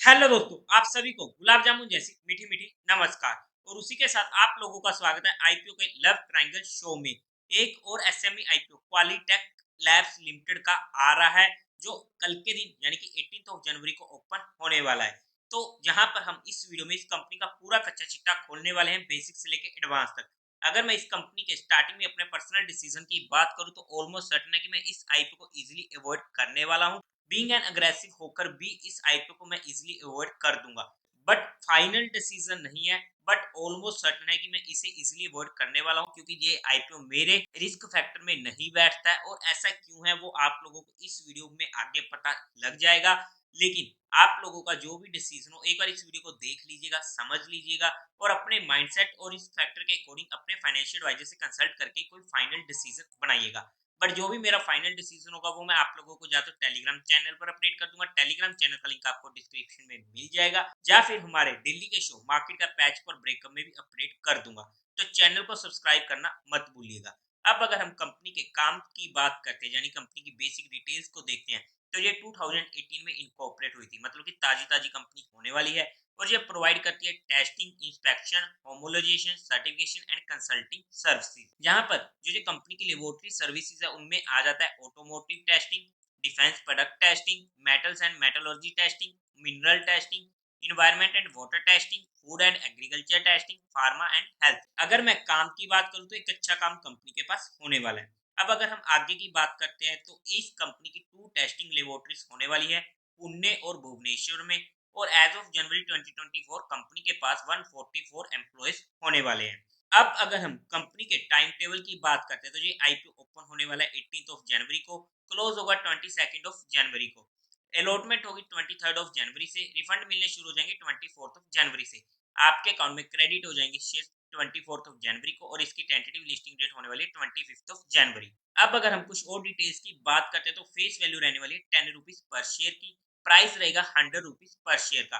Hello दोस्तों, आप सभी को गुलाब जामुन जैसी मीठी मीठी नमस्कार। और उसी के साथ आप लोगों का स्वागत है आईपीओ के लव ट्रायंगल शो में। एक और एसएमई आईपीओ क्वालिटेक लैब्स लिमिटेड का आ रहा है, जो कल के दिन यानी कि 18 ऑफ जनवरी को ओपन होने वाला है। तो यहाँ पर हम इस वीडियो में इस कंपनी का पूरा कच्चा चिट्ठा खोलने वाले हैं, बेसिक से लेकर एडवांस तक। अगर मैं इस कंपनी के स्टार्टिंग में अपने पर्सनल डिसीजन की बात करूं तो ऑलमोस्ट सर्टेन है कि मैं इस आईपीओ को इजीली अवॉइड करने वाला हूं। बीइंग एन अग्रेसिव होकर भी इस आईपीओ को मैं इजीली अवॉइड कर दूंगा। बट फाइनल डिसीजन नहीं है, बट ऑलमोस्ट सर्टेन है कि मैं इसे इजीली अवॉइड करने वाला हूं, क्योंकि ये आईपीओ मेरे रिस्क फैक्टर में नहीं बैठता है। और ऐसा क्यों है वो आप लोगों को इस वीडियो में आगे पता लग जाएगा। लेकिन आप लोगों का जो भी डिसीजन हो, एक बार इस वीडियो को देख लीजिएगा, समझ लीजिएगा और अपने माइंडसेट और इस फैक्टर के अकॉर्डिंग अपने फाइनेंशियल एडवाइजर से कंसल्ट करके कोई फाइनल डिसीजन बनाइएगा। बट जो भी मेरा फाइनल डिसीजन होगा वो मैं आप लोगों को या तो टेलीग्राम चैनल पर अपडेट कर दूंगा, टेलीग्राम चैनल का लिंक आपको डिस्क्रिप्शन में मिल जाएगा, या फिर हमारे दिल्ली के शो मार्केट का पैच पर ब्रेकअप में भी अपडेट कर दूंगा। तो चैनल को सब्सक्राइब करना मत भूलिएगा। अब अगर हम कंपनी के काम की बात करते हैं, यानी कंपनी की बेसिक डिटेल्स को देखते हैं, तो ये 2018 में इनकॉर्पोरेट हुई थी, मतलब कि ताजी ताजी कंपनी होने वाली है। और ये प्रोवाइड करती है testing, inspection, homologation, certification and consulting services. यहाँ पर जो जो कंपनी की लेबोरेटरी सर्विसेज है उनमें आ जाता है automotive testing, defence product testing, metals and metallurgy testing, mineral testing, environment and water testing, food and agriculture testing, pharma and health. अगर मैं काम की बात करूँ तो एक अच्छा काम कंपनी के पास होने वाला है। अब अगर हम आगे की बात करते हैं तो इस कंपनी की 2 टेस्टिंग लेबोरेटरीज होने वाली है, पुणे और भुवनेश्वर में। और एज ऑफ जनवरी 2024 कंपनी के पास 144 एम्प्लॉयज होने वाले हैं। अब अगर हम कंपनी के टाइम टेबल की बात करते हैं तो ये आईपीओ ओपन होने वाला है 18 ऑफ जनवरी को, क्लोज होगा 22 ऑफ जनवरी को। अलॉटमेंट होगी 23 ऑफ जनवरी से, रिफंड मिलने शुरू हो जाएंगे 24 ऑफ जनवरी से। आपके अकाउंट में क्रेडिट हो जाएंगे शेयर 24 ऑफ जनवरी को, और इसकी टेंटेटिव लिस्टिंग डेट होने वाली है 25 ऑफ जनवरी। अब अगर हम कुछ और डिटेल्स की बात करते हैं तो फेस वैल्यू रहने वाली है 10 रुपीज पर शेयर की, प्राइस रहेगा 100 रुपीज पर शेयर का।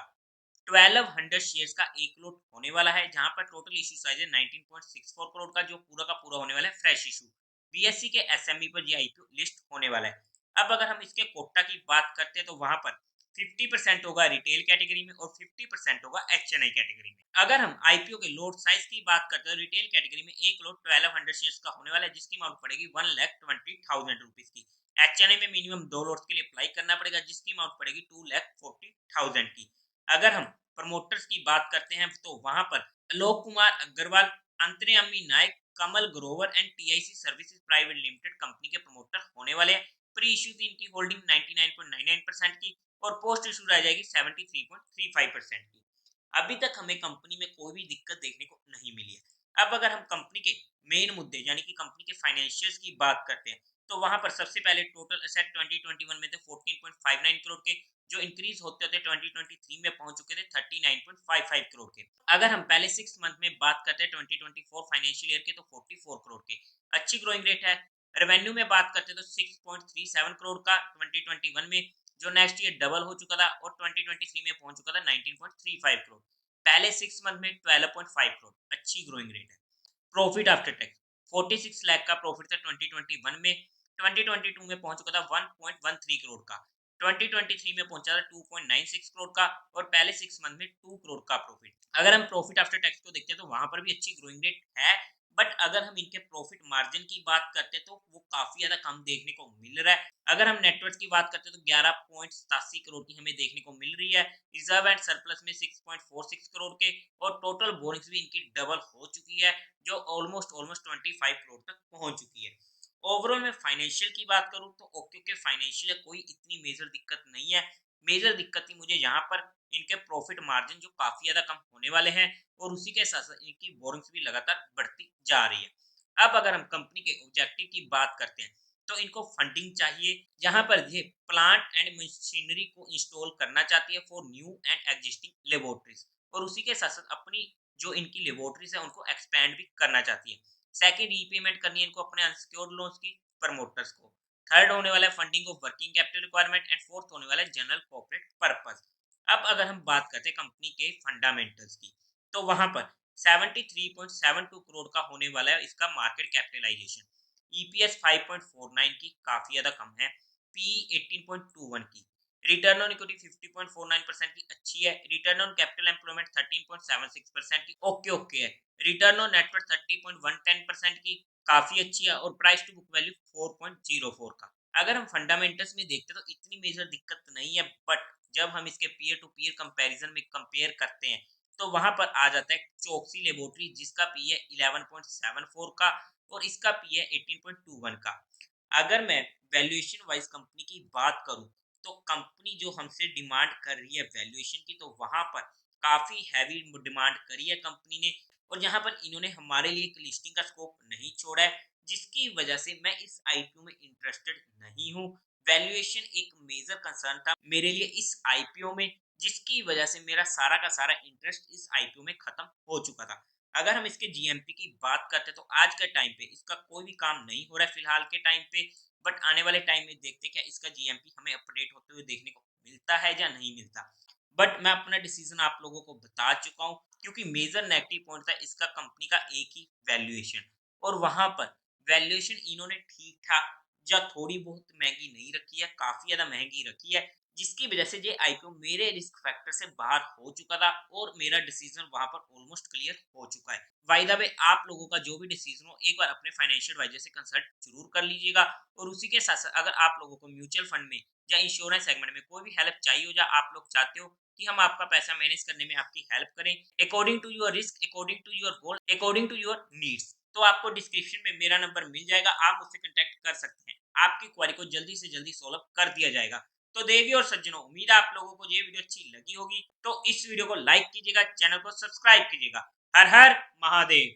1200 शेयर्स का एक लॉट होने वाला है, जहां पर टोटल इशू साइज है 19.64 करोड़ का, जो पूरा का पूरा होने वाला है फ्रेश इशू। बीएससी के एसएमई पर ये आईपीओ लिस्ट होने वाला है। अब अगर हम इसके कोटा की बात करते हैं तो वहां पर 50% होगा रिटेल कैटेगरी में और 50% होगा एचएनआई कैटेगरी में। अगर हम आईपीओ के लॉट साइज की बात करते हैं, रिटेल कैटेगरी में एक लॉट 1200 शेयर्स का होने वाला है, जिसकी अमाउंट पड़ेगी 1,20,000 रुपीज की। एचएनआई में मिनिमम 2 लॉट्स के लिए अप्लाई करना पड़ेगा, जिसकी अमाउंट पड़ेगी 2,40,000 की। अगर हम प्रमोटर्स की बात करते हैं तो वहां पर आलोक Kumar Agarwal, Antaryami Nayak, Kamal Grover and TIC services private limited company के प्रमोटर होने वाले हैं। प्री इश्यू थी इनकी होल्डिंग 99.99% की, और पोस्ट इशू रह जाएगी 73.35% की। अभी तक हमें कंपनी में कोई भी दिक्कत देखने को नहीं मिली है। अब अगर हम कंपनी के मेन मुद्दे यानी कि कंपनी के फाइनेंशियल्स की बात करते हैं, तो वहां पर सबसे पहले टोटल एसेट 2021 में थे 14.59 करोड़ के, जो इंक्रीज होते होते 2023 में पहुंच चुके थे 39.55 करोड़ के। अगर हम पहले 6 मंथ में बात करते हैं 2024 फाइनेंशियल ईयर के, तो 44 करोड़ के, अच्छी ग्रोइंग रेट है। रेवेन्यू में बात करते हैं तो 6.37 करोड़ का 2021 में, जो नेक्स्ट ईयर डबल हो चुका था, और 2023 में पहुंच चुका था 19.35 करोड़। पहले 6 मंथ में 12.5 करोड़, अच्छी ग्रोइंग रेट है। प्रॉफिट आफ्टर टैक्स 46 लाख का प्रॉफिट था 2021 में, 2022 में पहुंच चुका था 1.13 करोड़ का, 2023 में पहुंचा था 2.96 करोड़ का, और पहले 6 मंथ में 2 करोड़ का प्रॉफिट। अगर हम प्रॉफिट आफ्टर टैक्स को देखते हैं तो वहां पर भी अच्छी ग्रोइंग रेट है। बट अगर हम इनके प्रॉफिट मार्जिन की बात करते हैं तो वो काफी ज्यादा कम देखने को मिल रहा है। अगर हम नेटवर्थ की बात करते हैं तो 11.87 करोड़ की हमें देखने को मिल रही है। रिजर्व एंड सरप्लस में 6.46 करोड़ के, और टोटल बोरिंग्स भी इनकी डबल हो चुकी है, जो ऑलमोस्ट ऑलमोस्ट 25 करोड़ तक पहुंच चुकी है। ओवरऑल मैं फाइनेंशियल की बात करूं तो ओके के फाइनेंशियल कोई इतनी मेजर दिक्कत नहीं है। मेजर दिक्कत थी मुझे यहाँ पर इनके प्रॉफिट मार्जिन जो काफी ज्यादा कम होने वाले हैं, और उसी के साथ साथ इनकी बोरिंग्स भी लगातार बढ़ती जा रही है। अब अगर हम कंपनी के ऑब्जेक्टिव की बात करते हैं तो इनको फंडिंग चाहिए, जहां पर ये प्लांट एंड मशीनरी को इंस्टॉल करना चाहती है for new and existing laboratories, और उसी के साथ साथ अपनी जो इनकी लेबोरेटरीज है उनको एक्सपेंड भी करना चाहती है। सेकेंड, रीपेमेंट करनी है इनको अपने अनसिक्योर्ड लोन्स की प्रमोटर्स को। थर्ड होने वाला है funding of working capital requirement, and fourth होने वाला है जनरल कॉर्पोरेट पर्पस। अब अगर हम बात करते हैं कंपनी के फंडामेंटल्स की, तो वहां पर 73.72 करोड़ का होने वाला है इसका मार्केट कैपिटलाइजेशन। ईपीएस 5.49 की, काफी ज्यादा कम है। पी 18.21 की, रिटर्न ऑन इक्विटी 50.49% की अच्छी है। रिटर्न ऑन कैपिटल एम्प्लॉयमेंट 13.76% की ओके ओके है। रिटर्न ऑन नेटवर्थ 30.110% की काफी अच्छी है और प्राइस टू बुक वैल्यू 4.04 का। अगर हम फंडामेंटल्स में देखते हैं तो इतनी मेजर दिक्कत नहीं है, बट जब हम इसके पीयर टू पीयर कंपैरिजन में कंपेयर करते हैं तो वहां पर आ जाता है चौकसी लेबोरेटरी जिसका पी है 11.74 का और इसका पी है 18.21 का। अगर मैं वैल्यूएशन वाइज कंपनी की बात करूं तो कंपनी जो हमसे डिमांड कर रही है वैल्यूएशन की, तो वहां पर काफी हैवी डिमांड करी है कंपनी ने और यहाँ पर इन्होंने हमारे लिए एक लिस्टिंग का स्कोप नहीं छोड़ा है, जिसकी वजह से मैं इस आईपीओ में इंटरेस्टेड नहीं हूँ। वैल्यूएशन एक मेजर कंसर्न था मेरे लिए इस आईपीओ में, जिसकी वजह से मेरा सारा का सारा इंटरेस्ट इस आईपीओ में खत्म हो चुका था। अगर हम इसके जीएमपी की बात करते हैं तो आज के टाइम पे इसका कोई भी काम नहीं हो रहा है फिलहाल के टाइम पे, बट आने वाले टाइम में देखते क्या इसका जीएमपी हमें अपडेट होते हुए देखने को मिलता है या नहीं मिलता। बट मैं अपना डिसीजन आप लोगों को बता चुका हूँ, क्योंकि मेजर नेगेटिव पॉइंट था इसका कंपनी का एक ही वैल्यूएशन, और वहां पर वैल्यूएशन इन्होंने ठीक ठाक या थोड़ी बहुत महंगी नहीं रखी है, काफी ज्यादा महंगी रखी है, जिसकी वजह से ये आईपीओ मेरे रिस्क फैक्टर से बाहर हो चुका था और मेरा डिसीजन वहां पर ऑलमोस्ट क्लियर हो चुका है। बाय द वे आप लोगों का जो भी डिसीजन हो एक बार अपने फाइनेंशियल एडवाइजर से कंसल्ट जरूर कर लीजिएगा। और उसी के साथ साथ अगर आप लोगों को म्यूचुअल फंड में या इंश्योरेंस सेगमेंट में कोई भी हेल्प चाहिए हो या आप लोग चाहते हो कि हम आपका पैसा मैनेज करने में आपकी हेल्प करें according to your risk, according to your goal, according to your needs, तो आपको डिस्क्रिप्शन में मेरा नंबर मिल जाएगा, आप मुझसे कांटेक्ट कर सकते हैं। आपकी क्वेरी को जल्दी से जल्दी सॉल्व कर दिया जाएगा। तो देवी और सज्जनों, उम्मीद है आप लोगों को ये वीडियो अच्छी लगी होगी, तो इस वीडियो को लाइक कीजिएगा, चैनल को सब्सक्राइब कीजिएगा। हर हर महादेव।